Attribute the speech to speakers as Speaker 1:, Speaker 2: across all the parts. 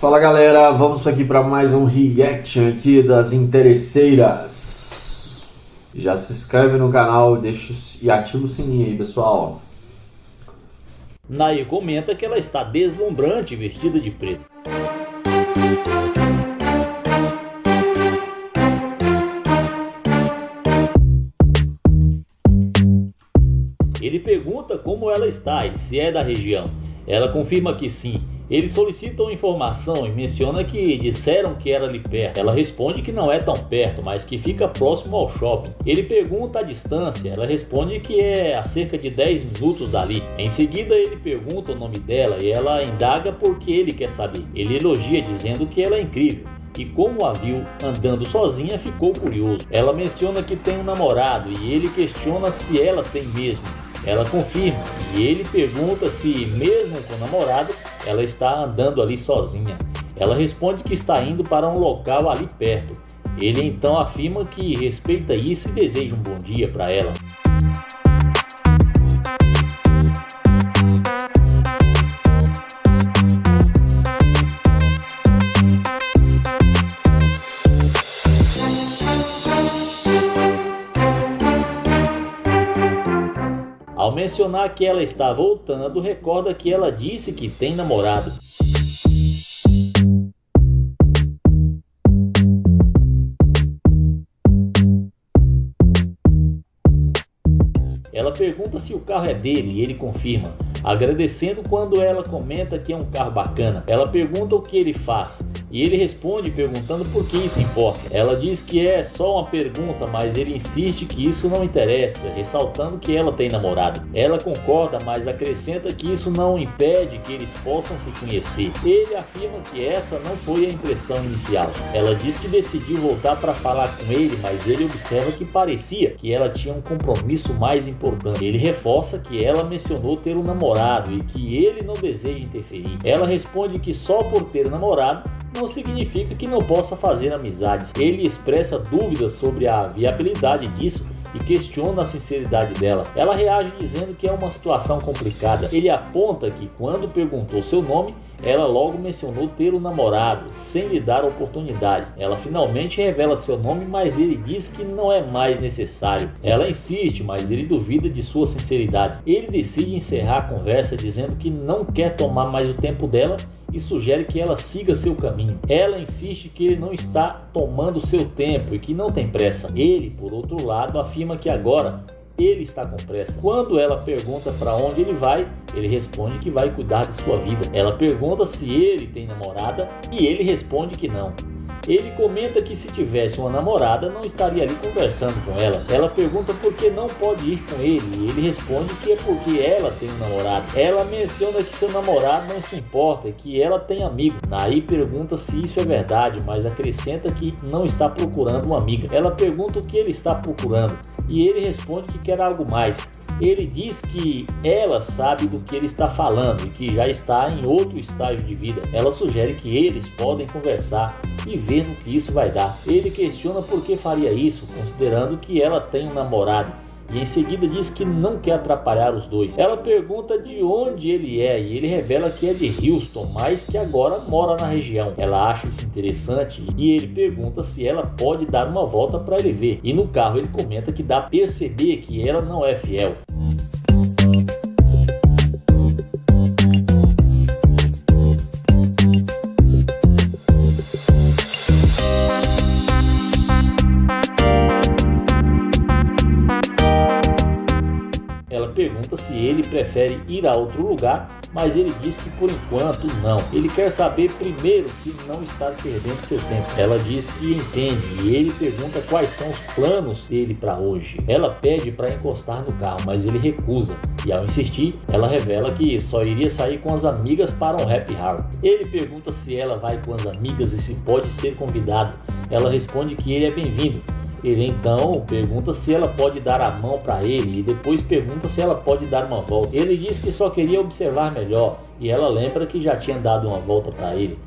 Speaker 1: Fala galera, vamos aqui para mais um reaction aqui das interesseiras. Já se inscreve no canal e ativa o sininho aí, pessoal.
Speaker 2: Nai comenta que ela está deslumbrante vestida de preto. Ele pergunta como ela está e se é da região. Ela confirma que sim. Eles solicitam informação e menciona que disseram que era ali perto. Ela responde que não é tão perto, mas que fica próximo ao shopping. Ele pergunta a distância. Ela responde que é a cerca de 10 minutos dali. Em seguida ele pergunta o nome dela e ela indaga porque ele quer saber. Ele elogia dizendo que ela é incrível. E como a viu andando sozinha, ficou curioso. Ela menciona que tem um namorado e ele questiona se ela tem mesmo. Ela confirma e ele pergunta se mesmo com o namorado ela está andando ali sozinha. Ela responde que está indo para um local ali perto. Ele então afirma que respeita isso e deseja um bom dia para ela. Ao mencionar que ela está voltando, recorda que ela disse que tem namorado. Ela pergunta se o carro é dele e ele confirma, agradecendo quando ela comenta que é um carro bacana. Ela pergunta o que ele faz e ele responde perguntando por que isso importa. Ela diz que é só uma pergunta, mas ele insiste que isso não interessa, ressaltando que ela tem namorado. Ela concorda, mas acrescenta que isso não impede que eles possam se conhecer. Ele afirma que essa não foi a impressão inicial. Ela diz que decidiu voltar para falar com ele, mas ele observa que parecia que ela tinha um compromisso mais importante. Ele reforça que ela mencionou ter um namorado e que ele não deseja interferir. Ela responde que só por ter um namorado não significa que não possa fazer amizades. Ele expressa dúvidas sobre a viabilidade disso e questiona a sinceridade dela. Ela reage dizendo que é uma situação complicada. Ele aponta que quando perguntou seu nome, ela logo mencionou ter um namorado, sem lhe dar oportunidade. Ela finalmente revela seu nome, mas ele diz que não é mais necessário. Ela insiste, mas ele duvida de sua sinceridade. Ele decide encerrar a conversa dizendo que não quer tomar mais o tempo dela e sugere que ela siga seu caminho. Ela insiste que ele não está tomando seu tempo e que não tem pressa. Ele, por outro lado, afirma que agora ele está com pressa. Quando ela pergunta para onde ele vai, ele responde que vai cuidar de sua vida. Ela pergunta se ele tem namorada e ele responde que não. Ele comenta que se tivesse uma namorada não estaria ali conversando com ela. Ela pergunta por que não pode ir com ele e ele responde que é porque ela tem um namorado. Ela menciona que seu namorado não se importa e que ela tem amigos. Naí pergunta se isso é verdade, mas acrescenta que não está procurando uma amiga. Ela pergunta o que ele está procurando e ele responde que quer algo mais. Ele diz que ela sabe do que ele está falando e que já está em outro estágio de vida. Ela sugere que eles podem conversar e ver no que isso vai dar. Ele questiona por que faria isso, considerando que ela tem um namorado. E em seguida diz que não quer atrapalhar os dois. Ela pergunta de onde ele é e ele revela que é de Houston, mas que agora mora na região. Ela acha isso interessante e ele pergunta se ela pode dar uma volta para ele ver. E no carro ele comenta que dá a perceber que ela não é fiel. Ela pergunta se ele prefere ir a outro lugar, mas ele diz que por enquanto não. Ele quer saber primeiro se não está perdendo seu tempo. Ela diz que entende e ele pergunta quais são os planos dele para hoje. Ela pede para encostar no carro, mas ele recusa. E ao insistir, ela revela que só iria sair com as amigas para um happy hour. Ele pergunta se ela vai com as amigas e se pode ser convidado. Ela responde que ele é bem-vindo. Ele então pergunta se ela pode dar a mão para ele e depois pergunta se ela pode dar uma volta. Ele diz que só queria observar melhor e ela lembra que já tinha dado uma volta para ele.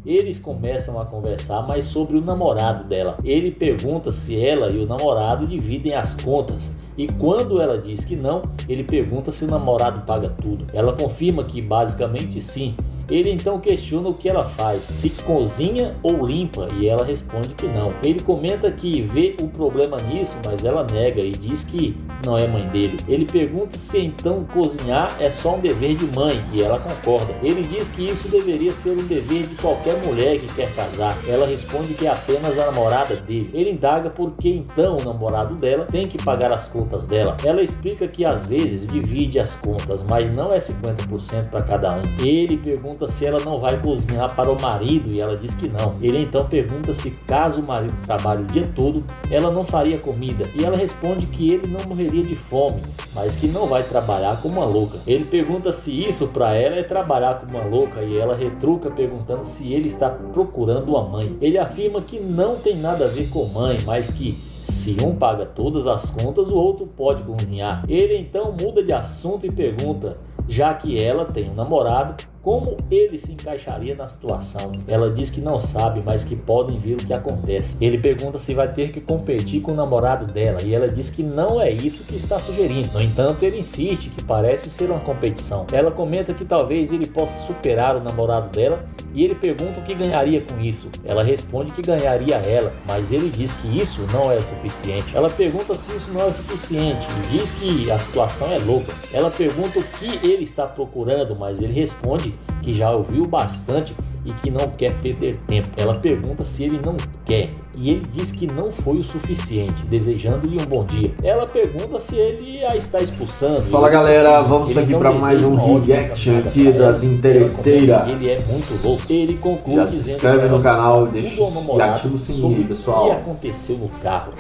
Speaker 2: Eles começam a conversar, mas sobre o namorado dela. Ele pergunta se ela e o namorado dividem as contas. E quando ela diz que não, ele pergunta se o namorado paga tudo. Ela confirma que basicamente sim. Ele então questiona o que ela faz, se cozinha ou limpa, e ela responde que não. Ele comenta que vê o problema nisso, mas ela nega e diz que não é mãe dele. Ele pergunta se então cozinhar é só um dever de mãe, e ela concorda. Ele diz que isso deveria ser um dever de qualquer mulher que quer casar. Ela responde que é apenas a namorada dele. Ele indaga por que então o namorado dela tem que pagar as contas dela. Ela explica que às vezes divide as contas, mas não é 50% para cada um. Ele pergunta se ela não vai cozinhar para o marido e ela diz que não. Ele então pergunta se caso o marido trabalhe o dia todo, ela não faria comida, e ela responde que ele não morreria de fome, mas que não vai trabalhar como uma louca. Ele pergunta se isso para ela é trabalhar como uma louca, e ela retruca perguntando se ele está procurando uma mãe. Ele afirma que não tem nada a ver com mãe, mas que se um paga todas as contas, o outro pode cozinhar. Ele então muda de assunto e pergunta, já que ela tem um namorado, como ele se encaixaria na situação. Ela diz que não sabe, mas que podem ver o que acontece. Ele pergunta se vai ter que competir com o namorado dela, e ela diz que não é isso que está sugerindo. No entanto, ele insiste que parece ser uma competição. Ela comenta que talvez ele possa superar o namorado dela, e ele pergunta o que ganharia com isso. Ela responde que ganharia ela, mas ele diz que isso não é o suficiente. Ela pergunta se isso não é o suficiente e diz que a situação é louca. Ela pergunta o que ele está procurando, mas ele responde que já ouviu bastante e que não quer perder tempo. Ela pergunta se ele não quer, e ele diz que não foi o suficiente, desejando-lhe um bom dia. Ela pergunta se ele a está expulsando.
Speaker 1: Fala galera, vamos aqui para mais um react aqui das interesseiras.
Speaker 2: Ele é muito louco. Ele conclui
Speaker 1: já se inscreve no canal, deixa e ativa o sininho aí, pessoal.
Speaker 2: O que aconteceu no carro?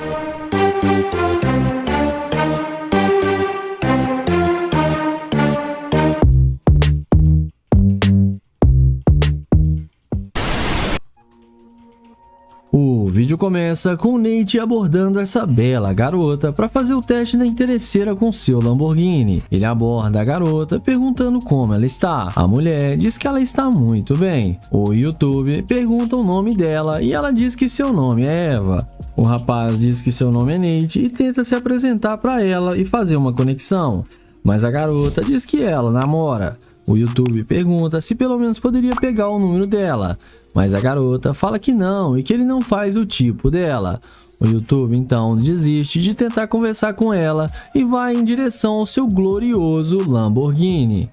Speaker 3: O vídeo começa com o Nate abordando essa bela garota para fazer o teste da interesseira com seu Lamborghini. Ele aborda a garota perguntando como ela está. A mulher diz que ela está muito bem. O YouTube pergunta o nome dela e ela diz que seu nome é Eva. O rapaz diz que seu nome é Nate e tenta se apresentar para ela e fazer uma conexão, mas a garota diz que ela namora. O YouTube pergunta se pelo menos poderia pegar o número dela, mas a garota fala que não e que ele não faz o tipo dela. O YouTube então desiste de tentar conversar com ela e vai em direção ao seu glorioso Lamborghini.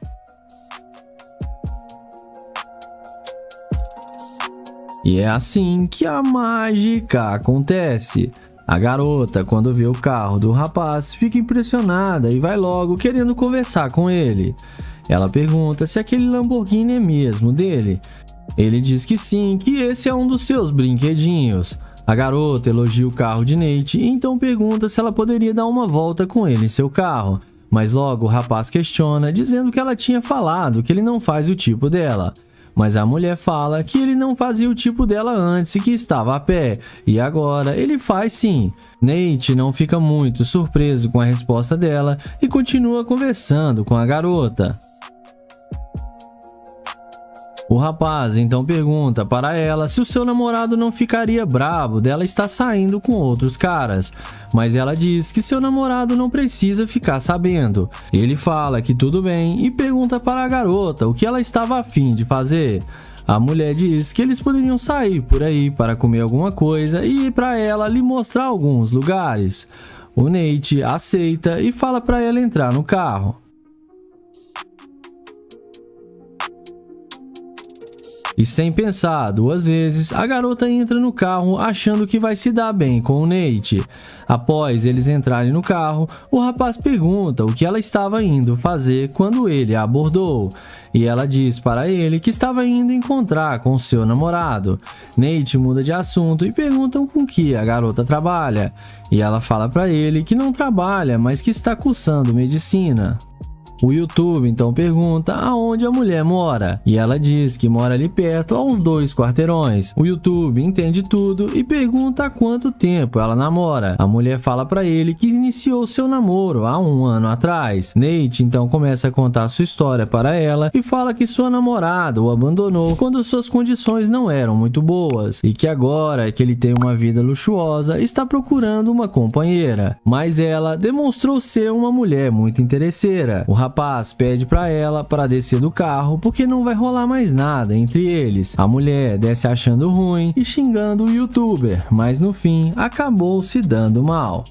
Speaker 3: E é assim que a mágica acontece. A garota, quando vê o carro do rapaz, fica impressionada e vai logo querendo conversar com ele. Ela pergunta se aquele Lamborghini é mesmo dele. Ele diz que sim, que esse é um dos seus brinquedinhos. A garota elogia o carro de Nate e então pergunta se ela poderia dar uma volta com ele em seu carro. Mas logo o rapaz questiona, dizendo que ela tinha falado que ele não faz o tipo dela. Mas a mulher fala que ele não fazia o tipo dela antes e que estava a pé, e agora ele faz sim. Nate não fica muito surpreso com a resposta dela e continua conversando com a garota. O rapaz então pergunta para ela se o seu namorado não ficaria bravo dela estar saindo com outros caras, mas ela diz que seu namorado não precisa ficar sabendo. Ele fala que tudo bem e pergunta para a garota o que ela estava a fim de fazer. A mulher diz que eles poderiam sair por aí para comer alguma coisa e ir para ela lhe mostrar alguns lugares. O Nate aceita e fala para ela entrar no carro. E sem pensar duas vezes, a garota entra no carro achando que vai se dar bem com o Nate. Após eles entrarem no carro, o rapaz pergunta o que ela estava indo fazer quando ele a abordou. E ela diz para ele que estava indo encontrar com seu namorado. Nate muda de assunto e perguntam com que a garota trabalha. E ela fala para ele que não trabalha, mas que está cursando medicina. O YouTube então pergunta aonde a mulher mora, e ela diz que mora ali perto, a uns 2 quarteirões. O YouTube entende tudo e pergunta há quanto tempo ela namora. A mulher fala para ele que iniciou seu namoro há 1 ano atrás. Nate então começa a contar sua história para ela e fala que sua namorada o abandonou quando suas condições não eram muito boas e que agora que ele tem uma vida luxuosa está procurando uma companheira, mas ela demonstrou ser uma mulher muito interesseira. O rapaz pede para ela para descer do carro porque não vai rolar mais nada entre eles. A mulher desce achando ruim e xingando o youtuber, mas no fim acabou se dando mal.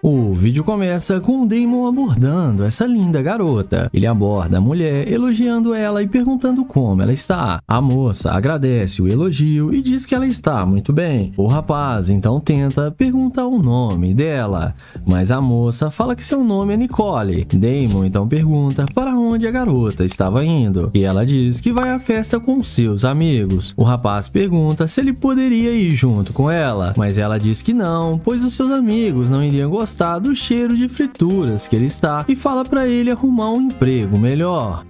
Speaker 3: O vídeo começa com o Damon abordando essa linda garota. Ele aborda a mulher, elogiando ela e perguntando como ela está. A moça agradece o elogio e diz que ela está muito bem. O rapaz então tenta perguntar o nome dela, mas a moça fala que seu nome é Nicole. Damon então pergunta para onde a garota estava indo e ela diz que vai à festa com seus amigos. O rapaz pergunta se ele poderia ir junto com ela, mas ela diz que não, pois os seus amigos não iriam gostar do cheiro de frituras que ele está e fala para ele arrumar um emprego melhor.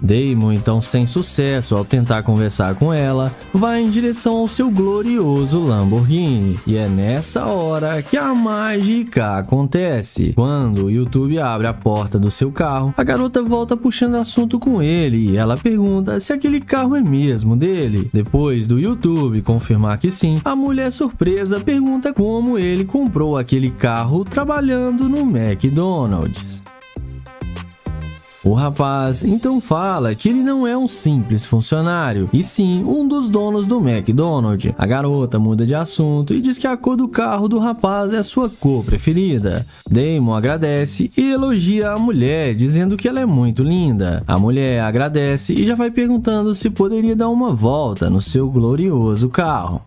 Speaker 3: Damon, então sem sucesso ao tentar conversar com ela, vai em direção ao seu glorioso Lamborghini. E é nessa hora que a mágica acontece. Quando o YouTube abre a porta do seu carro, a garota volta puxando assunto com ele e ela pergunta se aquele carro é mesmo dele. Depois do YouTube confirmar que sim, a mulher surpresa pergunta como ele comprou aquele carro trabalhando no McDonald's. O rapaz então fala que ele não é um simples funcionário, e sim um dos donos do McDonald's. A garota muda de assunto e diz que a cor do carro do rapaz é sua cor preferida. Damon agradece e elogia a mulher, dizendo que ela é muito linda. A mulher agradece e já vai perguntando se poderia dar uma volta no seu glorioso carro.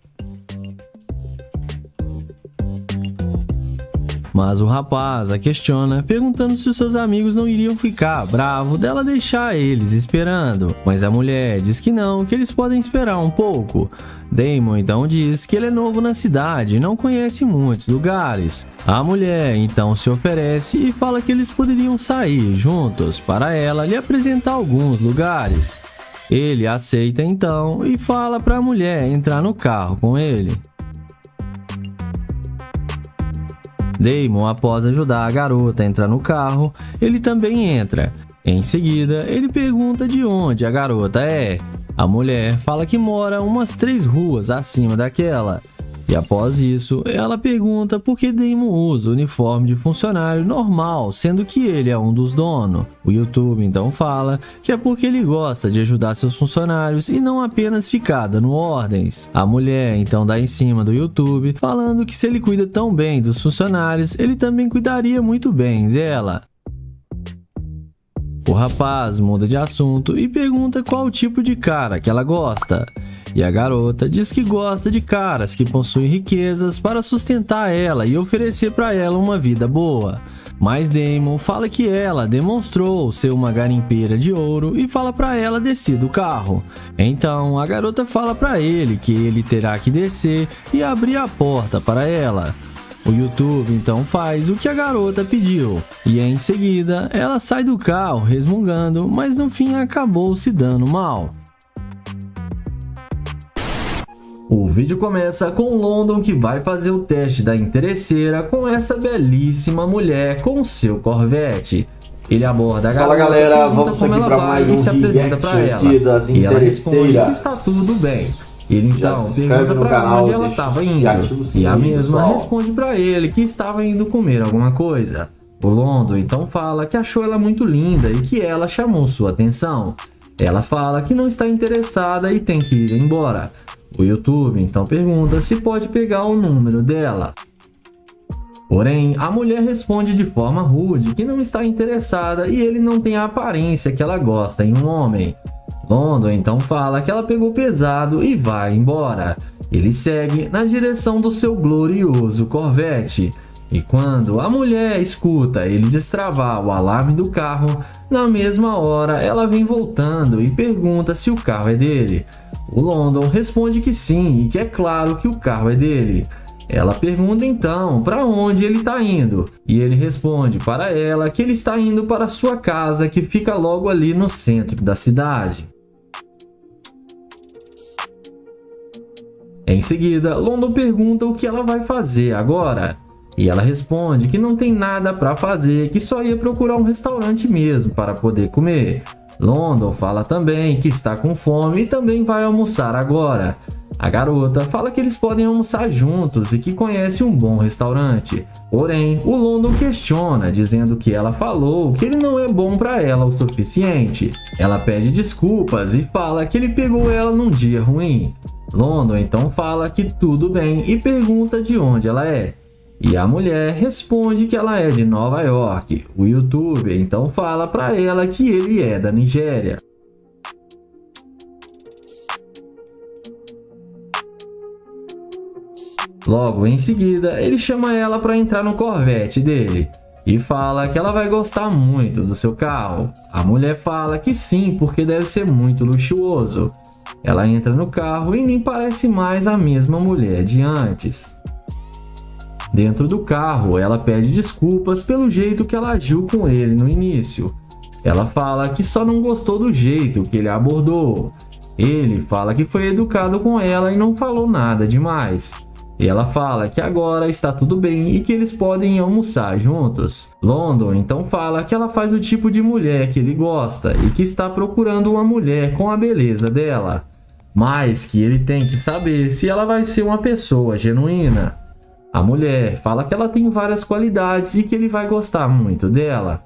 Speaker 3: Mas o rapaz a questiona, perguntando se os seus amigos não iriam ficar bravos dela deixar eles esperando. Mas a mulher diz que não, que eles podem esperar um pouco. Damon então diz que ele é novo na cidade e não conhece muitos lugares. A mulher então se oferece e fala que eles poderiam sair juntos para ela lhe apresentar alguns lugares. Ele aceita então e fala para a mulher entrar no carro com ele. Damon, após ajudar a garota a entrar no carro, ele também entra. Em seguida, ele pergunta de onde a garota é. A mulher fala que mora umas 3 ruas acima daquela. E após isso, ela pergunta por que Damon usa o uniforme de funcionário normal, sendo que ele é um dos donos. O YouTube então fala que é porque ele gosta de ajudar seus funcionários e não apenas ficar dando ordens. A mulher então dá em cima do YouTube, falando que se ele cuida tão bem dos funcionários, ele também cuidaria muito bem dela. O rapaz muda de assunto e pergunta qual o tipo de cara que ela gosta. E a garota diz que gosta de caras que possuem riquezas para sustentar ela e oferecer para ela uma vida boa. Mas Damon fala que ela demonstrou ser uma garimpeira de ouro e fala para ela descer do carro. Então a garota fala para ele que ele terá que descer e abrir a porta para ela. O YouTube então faz o que a garota pediu e em seguida ela sai do carro resmungando, mas no fim acabou se dando mal. O vídeo começa com London que vai fazer o teste da interesseira com essa belíssima mulher com seu Corvette. Ele aborda a garota,
Speaker 1: fala galera, vamos
Speaker 3: como
Speaker 1: aqui
Speaker 3: ela
Speaker 1: para
Speaker 3: vai
Speaker 1: mais
Speaker 3: e
Speaker 1: um
Speaker 3: se apresenta para
Speaker 1: aqui
Speaker 3: ela.
Speaker 1: das
Speaker 3: E ela responde
Speaker 1: interesseiras.
Speaker 3: que está tudo bem. Ele então pergunta
Speaker 1: no
Speaker 3: para
Speaker 1: canal,
Speaker 3: onde ela estava indo e a mesma responde para ele que estava indo comer alguma coisa. O London então fala que achou ela muito linda e que ela chamou sua atenção. Ela fala que não está interessada e tem que ir embora. O YouTube então pergunta se pode pegar o número dela. Porém, a mulher responde de forma rude que não está interessada e ele não tem a aparência que ela gosta em um homem. London então fala que ela pegou pesado e vai embora. Ele segue na direção do seu glorioso Corvette. E quando a mulher escuta ele destravar o alarme do carro, na mesma hora ela vem voltando e pergunta se o carro é dele. O London responde que sim e que é claro que o carro é dele. Ela pergunta então para onde ele está indo e ele responde para ela que ele está indo para sua casa que fica logo ali no centro da cidade. Em seguida, London pergunta o que ela vai fazer agora e ela responde que não tem nada para fazer, que só ia procurar um restaurante mesmo para poder comer. London fala também que está com fome e também vai almoçar agora. A garota fala que eles podem almoçar juntos e que conhece um bom restaurante. Porém, o London questiona, dizendo que ela falou que ele não é bom para ela o suficiente. Ela pede desculpas e fala que ele pegou ela num dia ruim. London então fala que tudo bem e pergunta de onde ela é. E a mulher responde que ela é de Nova York. O youtuber então fala para ela que ele é da Nigéria. Logo em seguida, ele chama ela para entrar no Corvette dele e fala que ela vai gostar muito do seu carro. A mulher fala que sim, porque deve ser muito luxuoso. Ela entra no carro e nem parece mais a mesma mulher de antes. Dentro do carro, ela pede desculpas pelo jeito que ela agiu com ele no início. Ela fala que só não gostou do jeito que ele a abordou. Ele fala que foi educado com ela e não falou nada demais. E ela fala que agora está tudo bem e que eles podem almoçar juntos. London então fala que ela faz o tipo de mulher que ele gosta e que está procurando uma mulher com a beleza dela, mas que ele tem que saber se ela vai ser uma pessoa genuína. A mulher fala que ela tem várias qualidades e que ele vai gostar muito dela.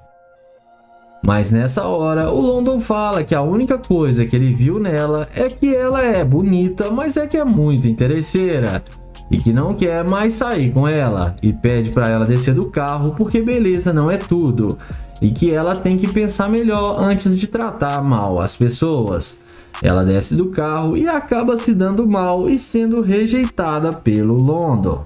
Speaker 3: Mas nessa hora, o London fala que a única coisa que ele viu nela é que ela é bonita, mas é que é muito interesseira e que não quer mais sair com ela, e pede para ela descer do carro porque beleza não é tudo e que ela tem que pensar melhor antes de tratar mal as pessoas. Ela desce do carro e acaba se dando mal e sendo rejeitada pelo London.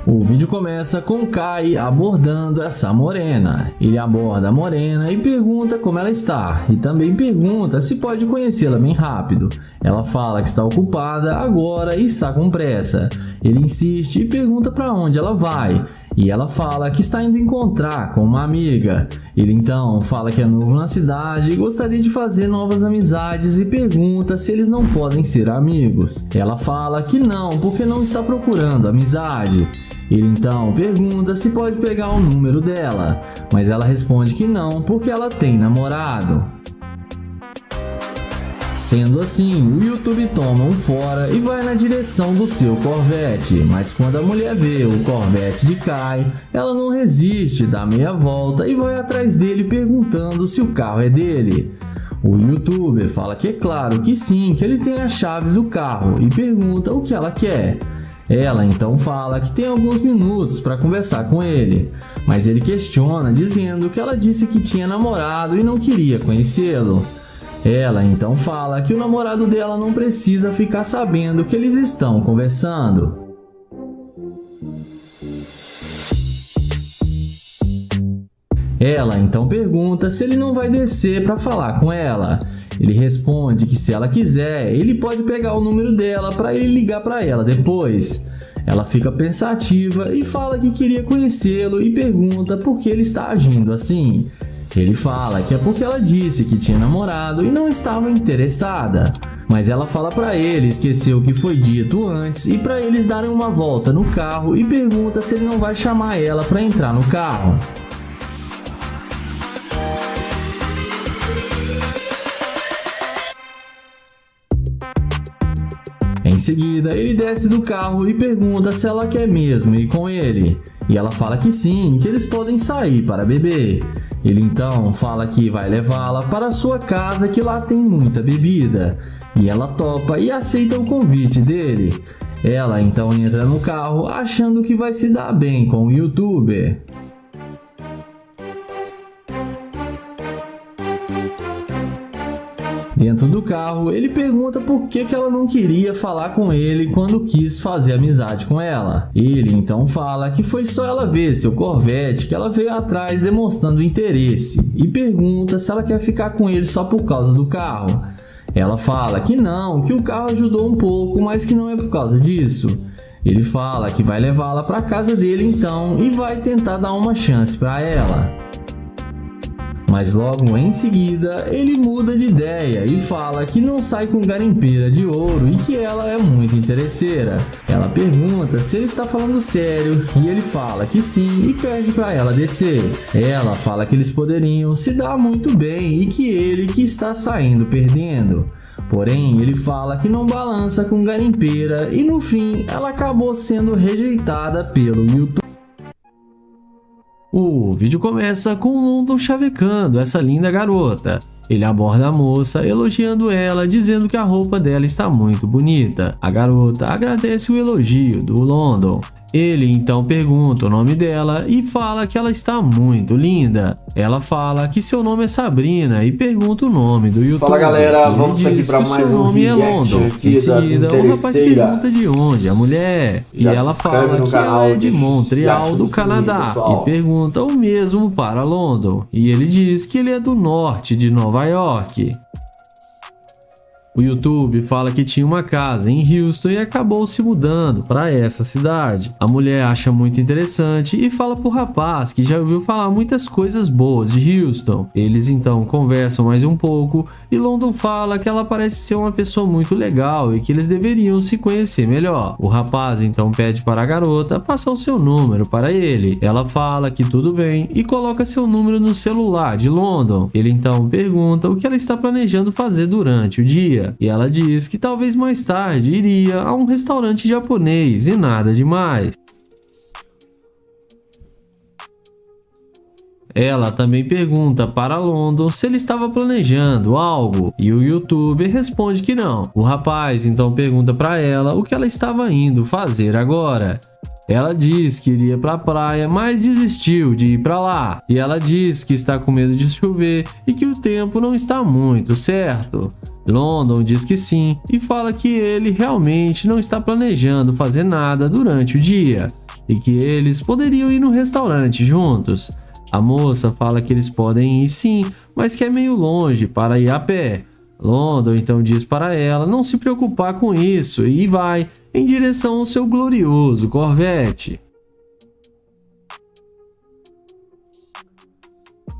Speaker 3: O vídeo começa com Kai abordando essa morena. Ele aborda a morena e pergunta como ela está, e também pergunta se pode conhecê-la bem rápido. Ela fala que está ocupada agora e está com pressa. Ele insiste e pergunta para onde ela vai, e ela fala que está indo encontrar com uma amiga. Ele então fala que é novo na cidade e gostaria de fazer novas amizades e pergunta se eles não podem ser amigos. Ela fala que não, porque não está procurando amizade. Ele então pergunta se pode pegar o número dela, mas ela responde que não, porque ela tem namorado. Sendo assim, o YouTube toma um fora e vai na direção do seu Corvette, mas quando a mulher vê o Corvette de Kai, ela não resiste, dá meia volta e vai atrás dele perguntando se o carro é dele. O YouTuber fala que é claro que sim, que ele tem as chaves do carro e pergunta o que ela quer. Ela então fala que tem alguns minutos para conversar com ele, mas ele questiona dizendo que ela disse que tinha namorado e não queria conhecê-lo. Ela então fala que o namorado dela não precisa ficar sabendo que eles estão conversando. Ela então pergunta se ele não vai descer para falar com ela. Ele responde que se ela quiser, ele pode pegar o número dela para ele ligar para ela depois. Ela fica pensativa e fala que queria conhecê-lo e pergunta por que ele está agindo assim. Ele fala que é porque ela disse que tinha namorado e não estava interessada. Mas ela fala para ele esquecer o que foi dito antes e para eles darem uma volta no carro e pergunta se ele não vai chamar ela para entrar no carro. Em seguida, ele desce do carro e pergunta se ela quer mesmo ir com ele. E ela fala que sim, que eles podem sair para beber. Ele então fala que vai levá-la para sua casa, que lá tem muita bebida. E ela topa e aceita o convite dele. Ela então entra no carro achando que vai se dar bem com o YouTuber. Dentro do carro, ele pergunta por que ela não queria falar com ele quando quis fazer amizade com ela. Ele então fala que foi só ela ver seu Corvette que ela veio atrás demonstrando interesse e pergunta se ela quer ficar com ele só por causa do carro. Ela fala que não, que o carro ajudou um pouco, mas que não é por causa disso. Ele fala que vai levá-la para casa dele então e vai tentar dar uma chance para ela. Mas logo em seguida, ele muda de ideia e fala que não sai com garimpeira de ouro e que ela é muito interesseira. Ela pergunta se ele está falando sério e ele fala que sim e pede para ela descer. Ela fala que eles poderiam se dar muito bem e que ele que está saindo perdendo. Porém, ele fala que não balança com garimpeira e no fim ela acabou sendo rejeitada pelo YouTube. O vídeo começa com London chavecando essa linda garota. Ele aborda a moça, elogiando ela, dizendo que a roupa dela está muito bonita. A garota agradece o elogio do London. Ele então pergunta o nome dela e fala que ela está muito linda. Ela fala que seu nome é Sabrina e pergunta o nome do YouTube.
Speaker 1: Fala galera, vamos aqui para mais um
Speaker 3: react
Speaker 1: aqui
Speaker 3: em
Speaker 1: das
Speaker 3: seguida, o rapaz pergunta de onde a mulher e ela fala que ela é de Montreal, do Canadá, e pergunta o mesmo para London. E ele diz que ele é do norte de Nova York. O YouTube fala que tinha uma casa em Houston e acabou se mudando para essa cidade. A mulher acha muito interessante e fala pro rapaz que já ouviu falar muitas coisas boas de Houston. Eles então conversam mais um pouco e London fala que ela parece ser uma pessoa muito legal e que eles deveriam se conhecer melhor. O rapaz então pede para a garota passar o seu número para ele. Ela fala que tudo bem e coloca seu número no celular de London. Ele então pergunta o que ela está planejando fazer durante o dia. E ela diz que talvez mais tarde iria a um restaurante japonês e nada demais. Ela também pergunta para London se ele estava planejando algo e o YouTuber responde que não. O rapaz então pergunta para ela o que ela estava indo fazer agora. Ela diz que iria para a praia, mas desistiu de ir para lá. E ela diz que está com medo de chover e que o tempo não está muito certo. London diz que sim e fala que ele realmente não está planejando fazer nada durante o dia e que eles poderiam ir no restaurante juntos. A moça fala que eles podem ir sim, mas que é meio longe para ir a pé. London então diz para ela não se preocupar com isso e vai em direção ao seu glorioso Corvette.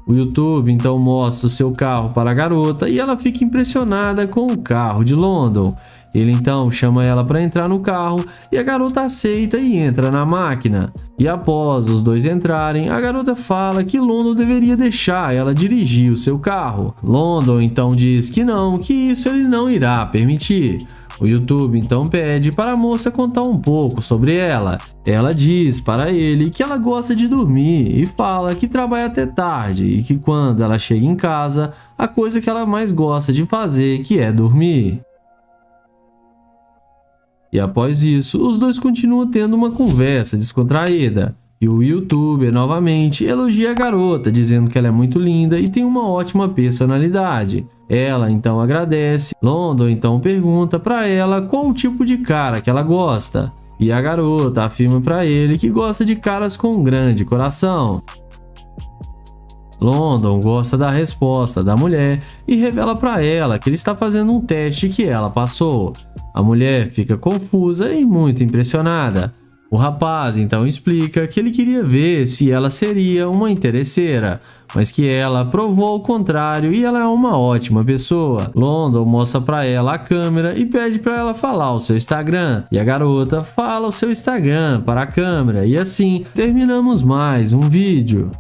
Speaker 3: O YouTube então mostra o seu carro para a garota e ela fica impressionada com o carro de London. Ele então chama ela para entrar no carro e a garota aceita e entra na máquina. E após os dois entrarem, a garota fala que London deveria deixar ela dirigir o seu carro. London então diz que não, que isso ele não irá permitir. O YouTube então pede para a moça contar um pouco sobre ela. Ela diz para ele que ela gosta de dormir e fala que trabalha até tarde e que quando ela chega em casa, a coisa que ela mais gosta de fazer que é dormir. E após isso, os dois continuam tendo uma conversa descontraída. E o YouTuber novamente elogia a garota, dizendo que ela é muito linda e tem uma ótima personalidade. Ela então agradece. London então pergunta para ela qual o tipo de cara que ela gosta. E a garota afirma para ele que gosta de caras com um grande coração. London gosta da resposta da mulher e revela para ela que ele está fazendo um teste que ela passou. A mulher fica confusa e muito impressionada. O rapaz então explica que ele queria ver se ela seria uma interesseira, mas que ela provou o contrário e ela é uma ótima pessoa. London mostra para ela a câmera e pede para ela falar o seu Instagram. E a garota fala o seu Instagram para a câmera e assim terminamos mais um vídeo.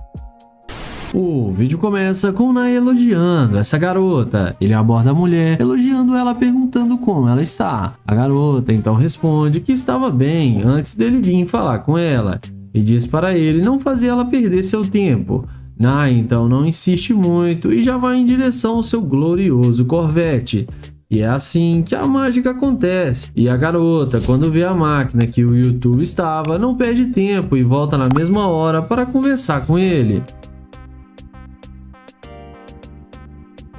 Speaker 3: O vídeo começa com Nai elogiando essa garota. Ele aborda a mulher, elogiando ela, perguntando como ela está. A garota então responde que estava bem antes dele vir falar com ela e diz para ele não fazer ela perder seu tempo. Nai então não insiste muito e já vai em direção ao seu glorioso Corvette. E é assim que a mágica acontece. E a garota, quando vê a máquina que o YouTube estava, não perde tempo e volta na mesma hora para conversar com ele.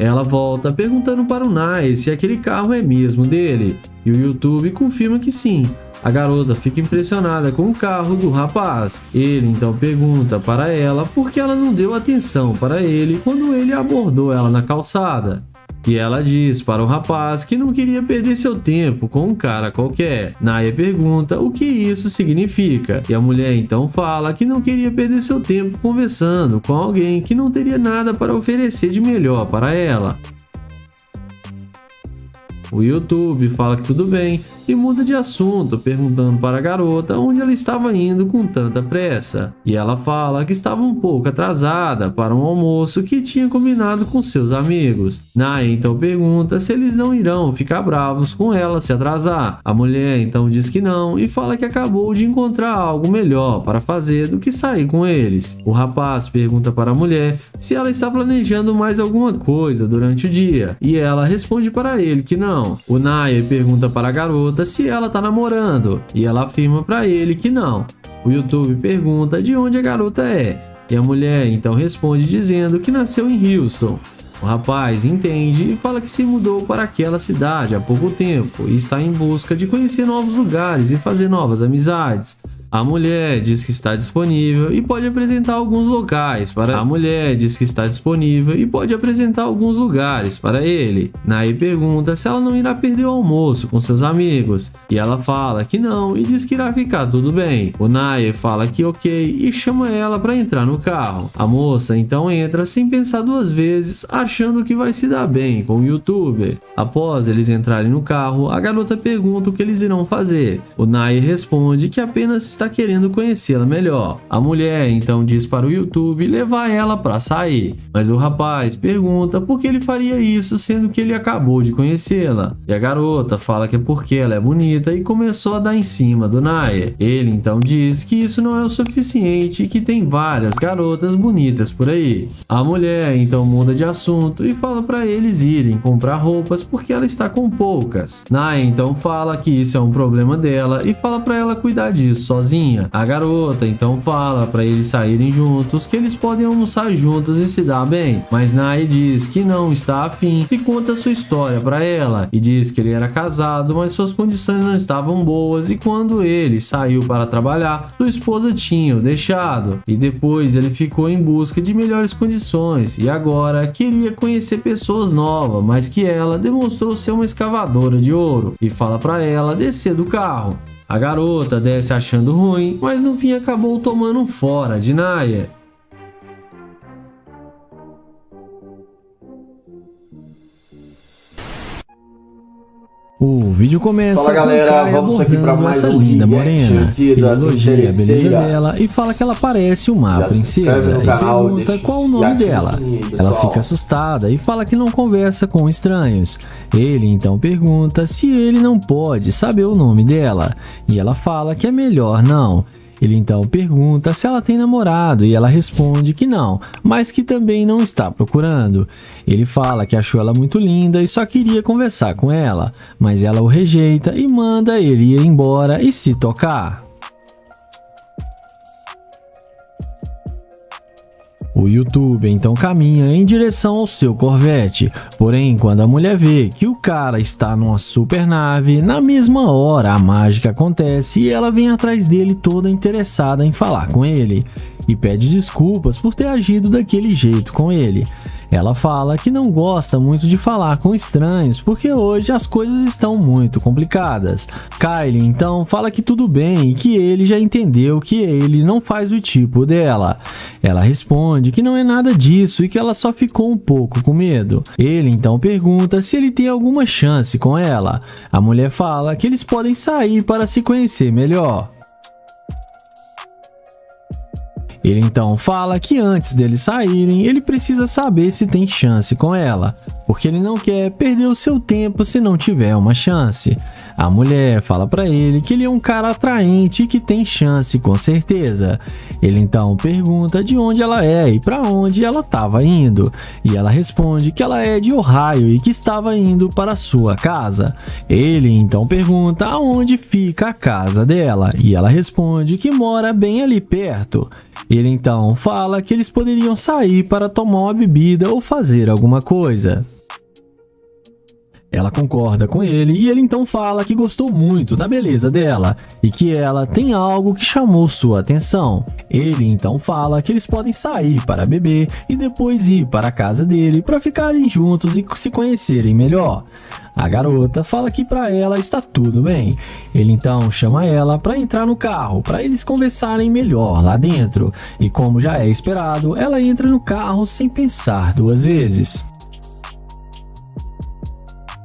Speaker 3: Ela volta perguntando para o Nai se aquele carro é mesmo dele, e o YouTube confirma que sim. A garota fica impressionada com o carro do rapaz. Ele então pergunta para ela por que ela não deu atenção para ele quando ele abordou ela na calçada. E ela diz para o rapaz que não queria perder seu tempo com um cara qualquer. Naya pergunta o que isso significa. E a mulher então fala que não queria perder seu tempo conversando com alguém que não teria nada para oferecer de melhor para ela. O YouTube fala que tudo bem e muda de assunto, perguntando para a garota onde ela estava indo com tanta pressa. E ela fala que estava um pouco atrasada para um almoço que tinha combinado com seus amigos. Naya então pergunta se eles não irão ficar bravos com ela se atrasar. A mulher então diz que não e fala que acabou de encontrar algo melhor para fazer do que sair com eles. O rapaz pergunta para a mulher se ela está planejando mais alguma coisa durante o dia e ela responde para ele que não. O Naya pergunta para a garota se ela tá namorando e ela afirma para ele que não. O YouTube pergunta de onde a garota é e a mulher então responde dizendo que nasceu em Houston. O rapaz entende e fala que se mudou para aquela cidade há pouco tempo e está em busca de conhecer novos lugares e fazer novas amizades. A mulher diz que está disponível e pode apresentar alguns locais para ele. Naya pergunta se ela não irá perder o almoço com seus amigos e ela fala que não e diz que irá ficar tudo bem. O Naya fala que ok e chama ela para entrar no carro. A moça então entra sem pensar duas vezes, achando que vai se dar bem com o YouTuber. Após eles entrarem no carro, a garota pergunta o que eles irão fazer. O Naya responde que apenas está querendo conhecê-la melhor. A mulher então diz para o YouTube levar ela para sair, mas o rapaz pergunta por que ele faria isso sendo que ele acabou de conhecê-la. E a garota fala que é porque ela é bonita e começou a dar em cima do Naya. Ele então diz que isso não é o suficiente e que tem várias garotas bonitas por aí. A mulher então muda de assunto e fala para eles irem comprar roupas porque ela está com poucas. Naya então fala que isso é um problema dela e fala para ela cuidar disso sozinha. A garota então fala para eles saírem juntos, que eles podem almoçar juntos e se dar bem, mas Naya diz que não está afim e conta sua história para ela e diz que ele era casado, mas suas condições não estavam boas e quando ele saiu para trabalhar, sua esposa tinha o deixado e depois ele ficou em busca de melhores condições e agora queria conhecer pessoas novas, mas que ela demonstrou ser uma escavadora de ouro e fala para ela descer do carro. A garota desce achando ruim, mas no fim acabou tomando um fora de Naya. O vídeo começa
Speaker 1: Fala, galera,
Speaker 3: com o cara
Speaker 1: vamos aqui pra
Speaker 3: abordando
Speaker 1: mais
Speaker 3: essa
Speaker 1: um
Speaker 3: linda
Speaker 1: react
Speaker 3: morena.
Speaker 1: aqui
Speaker 3: Ele
Speaker 1: das
Speaker 3: elogia a beleza
Speaker 1: interesseiras.
Speaker 3: dela e fala que ela parece uma
Speaker 1: Já se inscreve
Speaker 3: princesa
Speaker 1: no
Speaker 3: e
Speaker 1: canal,
Speaker 3: pergunta
Speaker 1: deixa
Speaker 3: qual o
Speaker 1: e
Speaker 3: nome
Speaker 1: ativa o
Speaker 3: dela.
Speaker 1: sininho,
Speaker 3: Ela
Speaker 1: pessoal.
Speaker 3: fica assustada e fala que não conversa com estranhos. Ele então pergunta se ele não pode saber o nome dela e ela fala que é melhor não. Ele então pergunta se ela tem namorado e ela responde que não, mas que também não está procurando. Ele fala que achou ela muito linda e só queria conversar com ela, mas ela o rejeita e manda ele ir embora e se tocar. O YouTube então caminha em direção ao seu Corvette, porém quando a mulher vê que o cara está numa super nave, na mesma hora a mágica acontece e ela vem atrás dele toda interessada em falar com ele e pede desculpas por ter agido daquele jeito com ele. Ela fala que não gosta muito de falar com estranhos porque hoje as coisas estão muito complicadas. Kylie então fala que tudo bem e que ele já entendeu que ele não faz o tipo dela. Ela responde que não é nada disso e que ela só ficou um pouco com medo. Ele então pergunta se ele tem alguma chance com ela. A mulher fala que eles podem sair para se conhecer melhor. Ele então fala que antes deles saírem, ele precisa saber se tem chance com ela, porque ele não quer perder o seu tempo se não tiver uma chance. A mulher fala pra ele que ele é um cara atraente e que tem chance com certeza. Ele então pergunta de onde ela é e pra onde ela estava indo, e ela responde que ela é de Ohio e que estava indo para sua casa. Ele então pergunta aonde fica a casa dela, e ela responde que mora bem ali perto. Ele então fala que eles poderiam sair para tomar uma bebida ou fazer alguma coisa. Ela concorda com ele e ele então fala que gostou muito da beleza dela e que ela tem algo que chamou sua atenção. Ele então fala que eles podem sair para beber e depois ir para a casa dele para ficarem juntos e se conhecerem melhor. A garota fala que para ela está tudo bem. Ele então chama ela para entrar no carro para eles conversarem melhor lá dentro. E como já é esperado, ela entra no carro sem pensar duas vezes.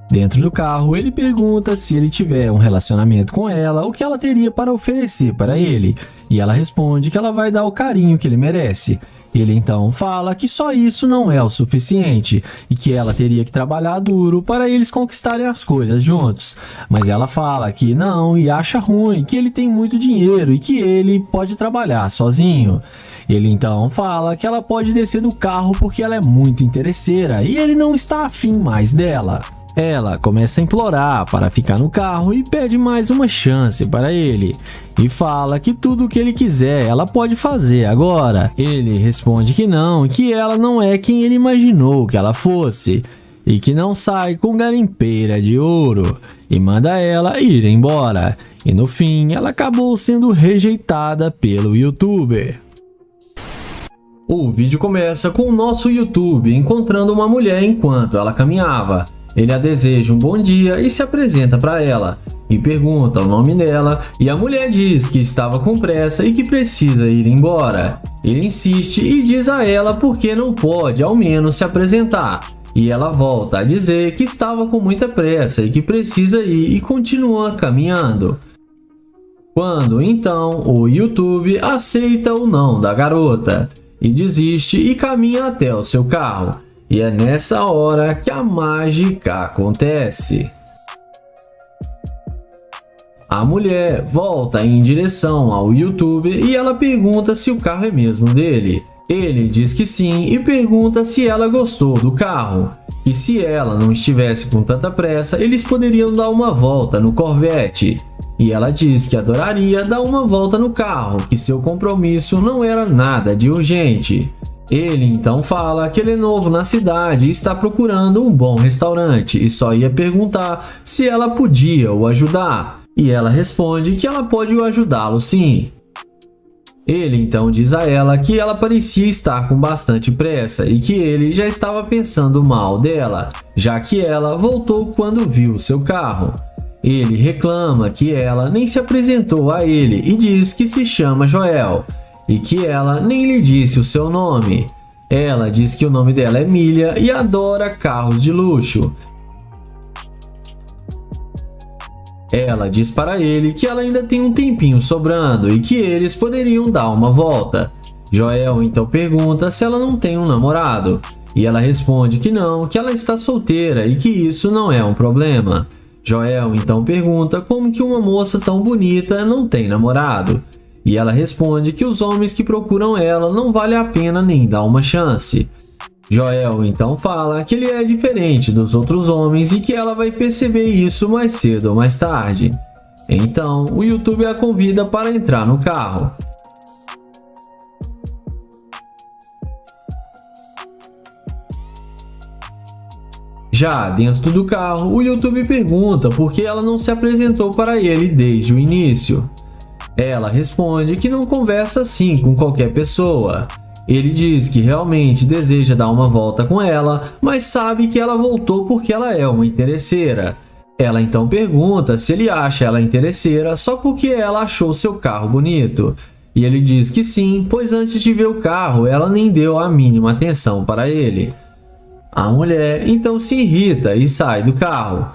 Speaker 3: Dentro do carro, ele pergunta se ele tiver um relacionamento com ela, o que ela teria para oferecer para ele. E ela responde que ela vai dar o carinho que ele merece. Ele então fala que só isso não é o suficiente e que ela teria que trabalhar duro para eles conquistarem as coisas juntos. Mas ela fala que não e acha ruim, que ele tem muito dinheiro e que ele pode trabalhar sozinho. Ele então fala que ela pode descer do carro porque ela é muito interesseira e ele não está afim mais dela. Ela começa a implorar para ficar no carro e pede mais uma chance para ele. E fala que tudo o que ele quiser ela pode fazer agora. Ele responde que não, que ela não é quem ele imaginou que ela fosse. E que não sai com garimpeira de ouro. E manda ela ir embora. E no fim ela acabou sendo rejeitada pelo youtuber. O vídeo começa com o nosso YouTube encontrando uma mulher enquanto ela caminhava. Ele a deseja um bom dia e se apresenta para ela, e pergunta o nome dela, e a mulher diz que estava com pressa e que precisa ir embora. Ele insiste e diz a ela por que não pode ao menos se apresentar, e ela volta a dizer que estava com muita pressa e que precisa ir e continua caminhando. Quando então o YouTube aceita o não da garota, e desiste e caminha até o seu carro. E é nessa hora que a mágica acontece. A mulher volta em direção ao youtuber e ela pergunta se o carro é mesmo dele. Ele diz que sim e pergunta se ela gostou do carro. E se ela não estivesse com tanta pressa, eles poderiam dar uma volta no Corvette. E ela diz que adoraria dar uma volta no carro, que seu compromisso não era nada de urgente. Ele então fala que ele é novo na cidade e está procurando um bom restaurante e só ia perguntar se ela podia o ajudar. E ela responde que ela pode ajudá-lo sim. Ele então diz a ela que ela parecia estar com bastante pressa e que ele já estava pensando mal dela, já que ela voltou quando viu seu carro. Ele reclama que ela nem se apresentou a ele e diz que se chama Joel. E que ela nem lhe disse o seu nome. Ela diz que o nome dela é Milha e adora carros de luxo. Ela diz para ele que ela ainda tem um tempinho sobrando e que eles poderiam dar uma volta. Joel então pergunta se ela não tem um namorado. E ela responde que não, que ela está solteira e que isso não é um problema. Joel então pergunta como que uma moça tão bonita não tem namorado. E ela responde que os homens que procuram ela não vale a pena nem dar uma chance. Joel então fala que ele é diferente dos outros homens e que ela vai perceber isso mais cedo ou mais tarde. Então, o YouTube a convida para entrar no carro. Já dentro do carro, o YouTube pergunta por que ela não se apresentou para ele desde o início. Ela responde que não conversa assim com qualquer pessoa. Ele diz que realmente deseja dar uma volta com ela, mas sabe que ela voltou porque ela é uma interesseira. Ela então pergunta se ele acha ela interesseira só porque ela achou seu carro bonito. E ele diz que sim, pois antes de ver o carro, ela nem deu a mínima atenção para ele. A mulher então se irrita e sai do carro.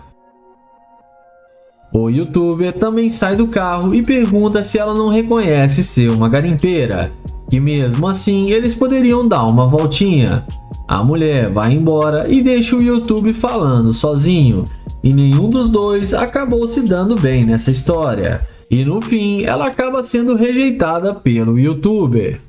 Speaker 3: O youtuber também sai do carro e pergunta se ela não reconhece ser uma garimpeira, que mesmo assim eles poderiam dar uma voltinha. A mulher vai embora e deixa o YouTube falando sozinho, e nenhum dos dois acabou se dando bem nessa história. E no fim ela acaba sendo rejeitada pelo youtuber.